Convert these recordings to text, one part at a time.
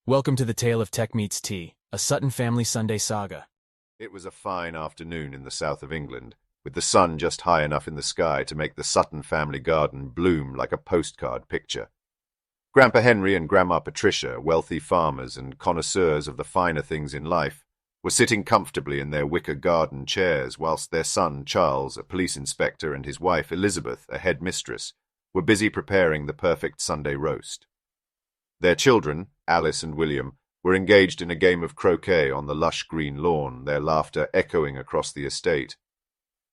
Welcome to the Tale of Tech Meets Tea, a Sutton family Sunday saga. It was a fine afternoon in the south of England, with the sun just high enough in the sky to make the Sutton family garden bloom like a postcard picture. Grandpa Henry and Grandma Patricia, wealthy farmers and connoisseurs of the finer things in life, were sitting comfortably in their wicker garden chairs whilst their son Charles, a police inspector, and his wife Elizabeth, a headmistress, were busy preparing the perfect Sunday roast. Their children, Alice and William, were engaged in a game of croquet on the lush green lawn, their laughter echoing across the estate.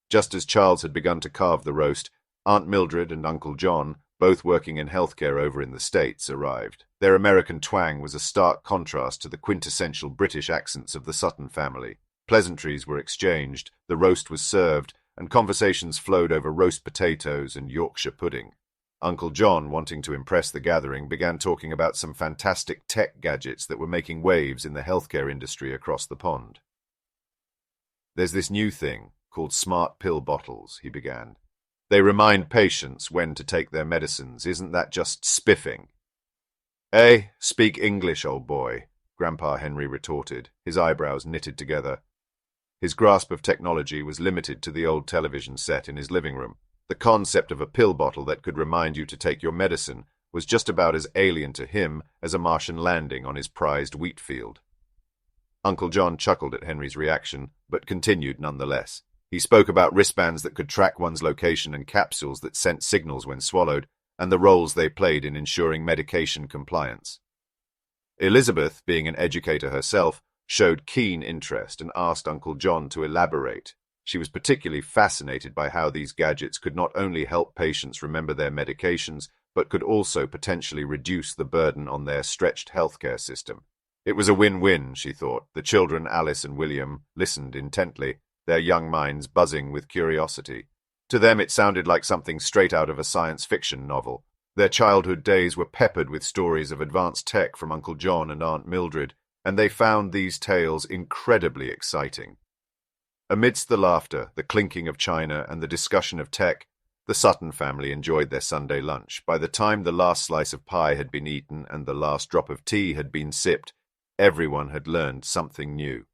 Just as Charles had begun to carve the roast, Aunt Mildred and Uncle John, both working in healthcare over in the States, arrived. Their American twang was a stark contrast to the quintessential British accents of the Sutton family. Pleasantries were exchanged, the roast was served, and conversations flowed over roast potatoes and Yorkshire pudding. Uncle John, wanting to impress the gathering, began talking about some fantastic tech gadgets that were making waves in the healthcare industry across the pond. "There's this new thing called smart pill bottles," he began. "They remind patients when to take their medicines. Isn't that just spiffing?" Speak English, old boy," Grandpa Henry retorted, his eyebrows knitted together. His grasp of technology was limited to the old television set in his living room. The concept of a pill bottle that could remind you to take your medicine was just about as alien to him as a Martian landing on his prized wheat field. Uncle John chuckled at Henry's reaction, but continued nonetheless. He spoke about wristbands that could track one's location and capsules that sent signals when swallowed, and the roles they played in ensuring medication compliance. Elizabeth, being an educator herself, showed keen interest and asked Uncle John to elaborate. She was particularly fascinated by how these gadgets could not only help patients remember their medications, but could also potentially reduce the burden on their stretched healthcare system. It was a win-win, she thought. The children, Alice and William, listened intently, their young minds buzzing with curiosity. To them it sounded like something straight out of a science fiction novel. Their childhood days were peppered with stories of advanced tech from Uncle John and Aunt Mildred, and they found these tales incredibly exciting. Amidst the laughter, the clinking of china, and the discussion of tech, the Sutton family enjoyed their Sunday lunch. By the time the last slice of pie had been eaten and the last drop of tea had been sipped, everyone had learned something new.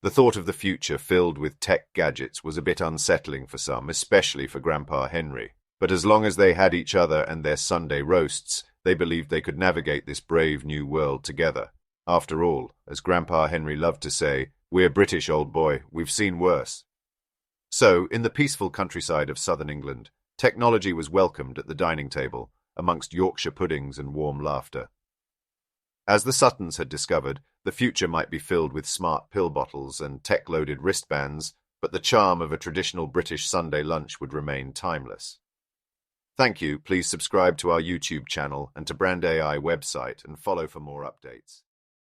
The thought of the future filled with tech gadgets was a bit unsettling for some, especially for Grandpa Henry. But as long as they had each other and their Sunday roasts, they believed they could navigate this brave new world together. After all, as Grandpa Henry loved to say, "We're British, old boy. We've seen worse." So, in the peaceful countryside of southern England, technology was welcomed at the dining table, amongst Yorkshire puddings and warm laughter. As the Suttons had discovered, the future might be filled with smart pill bottles and tech-loaded wristbands, but the charm of a traditional British Sunday lunch would remain timeless. Thank you. Please subscribe to our YouTube channel and to Brand AI website and follow for more updates.